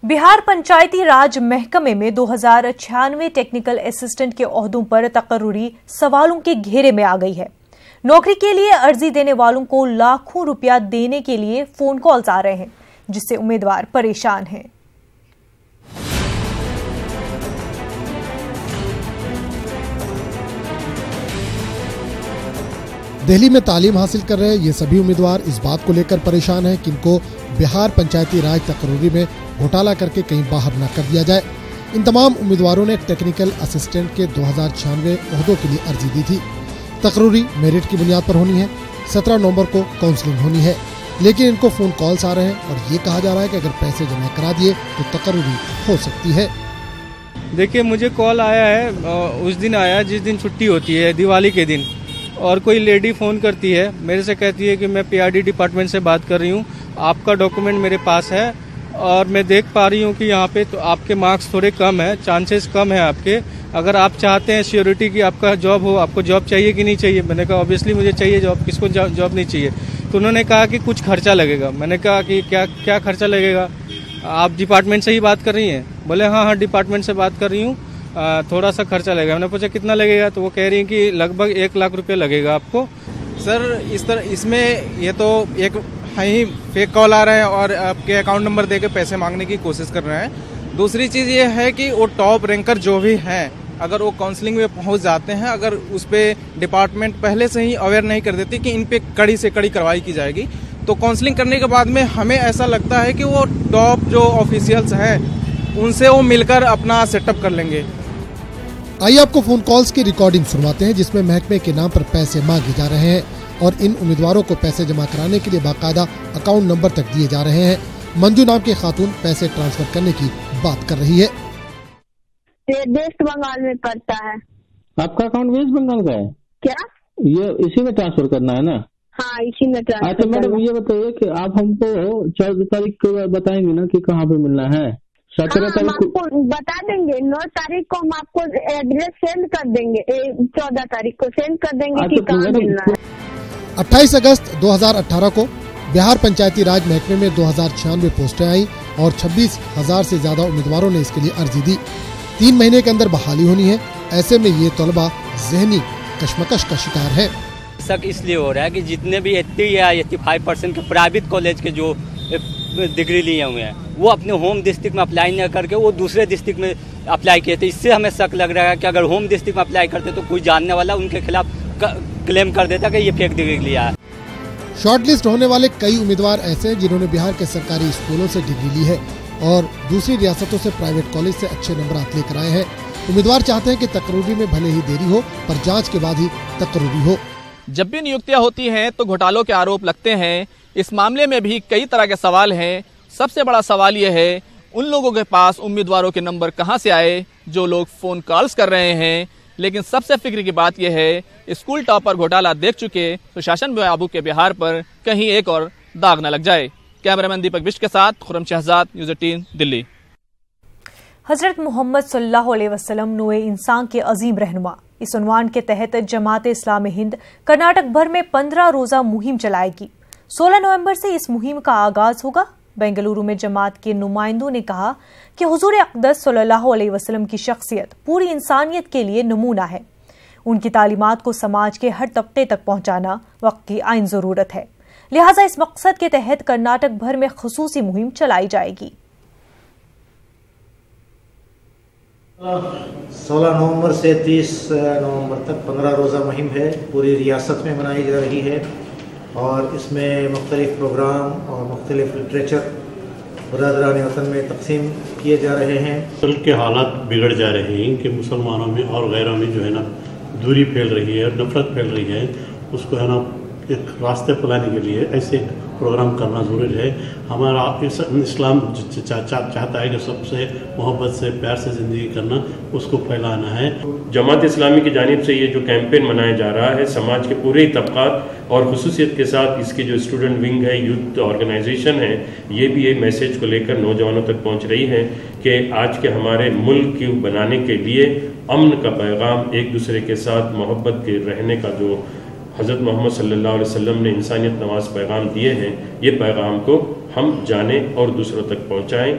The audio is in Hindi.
बिहार पंचायती राज महकमे में 2096 टेक्निकल असिस्टेंट के ओहदों पर तकर्रुरी सवालों के घेरे में आ गई है। नौकरी के लिए अर्जी देने वालों को लाखों रुपया देने के लिए फोन कॉल्स आ रहे हैं, जिससे उम्मीदवार परेशान हैं। दिल्ली में तालीम हासिल कर रहे ये सभी उम्मीदवार इस बात को लेकर परेशान हैं कि इनको बिहार पंचायती राज तकर्रुरी में घोटाला करके कहीं बाहर न कर दिया जाए। इन तमाम उम्मीदवारों ने टेक्निकल असिस्टेंट के 2096 ओहदों के लिए अर्जी दी थी। तकर्रुरी मेरिट की बुनियाद पर होनी है। 17 नवंबर को काउंसलिंग होनी है, लेकिन इनको फोन कॉल्स आ रहे हैं और ये कहा जा रहा है कि अगर पैसे जमा करा दिए तो तकर्रुरी हो सकती है। देखिए, मुझे कॉल आया है, उस दिन आया जिस दिन छुट्टी होती है, दिवाली के दिन, और कोई लेडी फ़ोन करती है, मेरे से कहती है कि मैं पीआरडी डिपार्टमेंट से बात कर रही हूँ, आपका डॉक्यूमेंट मेरे पास है और मैं देख पा रही हूँ कि यहाँ पे तो आपके मार्क्स थोड़े कम है, चांसेस कम है आपके। अगर आप चाहते हैं श्योरिटी की आपका जॉब हो, आपको जॉब चाहिए कि नहीं चाहिए? मैंने कहा ऑब्वियसली मुझे चाहिए जॉब, किसको जॉब नहीं चाहिए? तो उन्होंने कहा कि कुछ खर्चा लगेगा। मैंने कहा कि क्या खर्चा लगेगा? आप डिपार्टमेंट से ही बात कर रही हैं? बोले हाँ डिपार्टमेंट से बात कर रही हूँ, थोड़ा सा खर्चा लगेगा। मैंने पूछा कितना लगेगा? तो वो कह रही हैं कि लगभग 1 लाख रुपए लगेगा आपको। सर इसमें ये तो एक ही फेक कॉल आ रहे हैं और आपके अकाउंट नंबर देके पैसे मांगने की कोशिश कर रहे हैं। दूसरी चीज़ ये है कि वो टॉप रैंकर जो भी हैं, अगर वो काउंसलिंग में पहुंच जाते हैं, अगर उस पर डिपार्टमेंट पहले से ही अवेयर नहीं कर देती कि इन पे कड़ी से कड़ी कार्रवाई की जाएगी, तो काउंसलिंग करने के बाद में हमें ऐसा लगता है कि वो टॉप जो ऑफिशियल्स हैं उनसे वो मिलकर अपना सेटअप कर लेंगे। आइए आपको फोन कॉल्स की रिकॉर्डिंग सुनवाते हैं, जिसमें महकमे के नाम पर पैसे मांगे जा रहे हैं और इन उम्मीदवारों को पैसे जमा कराने के लिए बाकायदा अकाउंट नंबर तक दिए जा रहे हैं। मंजू नाम की खातून पैसे ट्रांसफर करने की बात कर रही है। ये वेस्ट बंगाल में पड़ता है। आपका अकाउंट वेस्ट बंगाल का है क्या? ये इसी में ट्रांसफर करना है ना? हाँ, इसी में ट्रांसफर। अच्छा मैडम, ये बताइए कि आप हमको 14 तारीख को बताएंगे ना कि कहाँ पे मिलना है? 17 तारीख को बता देंगे। 9 तारीख को हम आपको एड्रेस सेंड कर देंगे, 14 तारीख को सेंड कर देंगे कि कहाँ मिलना है। 28 अगस्त 2018 को बिहार पंचायती राज महकमे में 2096 पोस्टें आई और 26,000 से ज्यादा उम्मीदवारों ने इसके लिए अर्जी दी। 3 महीने के अंदर बहाली होनी है। ऐसे में ये तलबा ज़हनी कशमकश का शिकार है। शक इसलिए हो रहा है कि जितने भी 80 या 85% के प्राइवेट कॉलेज के जो डिग्री लिए हुए हैं, वो अपने होम डिस्ट्रिक्ट में अप्लाई न करके वो दूसरे डिस्ट्रिक्ट में अप्लाई किए थे। इससे हमें शक लग रहा है कि अगर होम डिस्ट्रिक्ट में अप्लाई करते तो कोई जानने वाला उनके खिलाफ क्लेम कर देता कि ये फेक डिग्री लिया है। शॉर्टलिस्ट होने वाले कई उम्मीदवार ऐसे हैं जिन्होंने बिहार के सरकारी स्कूलों से डिग्री ली है और दूसरी रियासतों से प्राइवेट कॉलेज से अच्छे नंबर लेकर आए हैं। उम्मीदवार चाहते हैं कि तकर्रुरी में भले ही देरी हो, पर जांच के बाद ही तकर्रुरी हो। जब भी नियुक्तियां होती हैं तो घोटालों के आरोप लगते हैं। इस मामले में भी कई तरह के सवाल हैं। सबसे बड़ा सवाल यह है, उन लोगों के पास उम्मीदवारों के नंबर कहां से आए जो लोग फोन कॉल्स कर रहे हैं। लेकिन सबसे फिक्र की बात यह है, स्कूल टॉपर घोटाला देख चुके सुशासन बाबू के बिहार पर कहीं एक और दाग न लग जाए। कैमरामैन दीपक बिष्ट के साथ खुर्रम शहजाद, न्यूज़ 18 दिल्ली। हजरत मोहम्मद सल्लल्लाहु अलैहि वसल्लम नूए इंसान के अजीम रहनुमा, इस उन्वान के तहत जमात इस्लामी हिंद कर्नाटक भर में 15 रोजा मुहिम चलाएगी। 16 नवंबर से इस मुहिम का आगाज होगा। बेंगलुरु में जमात के नुमाइंदों ने कहा कि हुजूर अक़दस सल्लल्लाहु अलैहि वसल्लम की शख्सियत पूरी इंसानियत के लिए नमूना है। उनकी तालीमात को समाज के हर तबके तक पहुंचाना वक्त की आइन जरूरत है। लिहाजा इस मकसद के तहत कर्नाटक भर में खुसूसी मुहिम चलाई जाएगी। 16 नवंबर से 30 नवंबर तक 15 रोज़ा मुहिम है, पूरी रियासत में मनाई जा रही है और इसमें मुख्तलिफ प्रोग्राम और मुख्तलिफ लिटरेचर बरादरान वतन में तकसीम किए जा रहे हैं। मुल्क के हालात बिगड़ जा रहे हैं कि मुसलमानों में और गैरों में जो है ना दूरी फैल रही है, नफरत फैल रही है। उसको है ना एक रास्ते फैलाने के लिए ऐसे प्रोग्राम करना ज़रूरी है। हमारा इस्लाम चाहता है कि सबसे मोहब्बत से प्यार से ज़िंदगी करना, उसको फैलाना है। जमात इस्लामी की जानिब से ये जो कैंपेन मनाया जा रहा है, समाज के पूरे तबकात और खुसूसियत के साथ इसकी जो स्टूडेंट विंग है, यूथ ऑर्गेनाइजेशन है, ये भी ये मैसेज को लेकर नौजवानों तक पहुँच रही है कि आज के हमारे मुल्क को बनाने के लिए अमन का पैगाम, एक दूसरे के साथ मोहब्बत के रहने का जो हज़रत मोहम्मद सल्लल्लाहु अलैहि वसल्लम ने इंसानियत नवाज पैगाम दिए हैं, ये पैगाम को हम जानें और दूसरों तक पहुँचाएँ।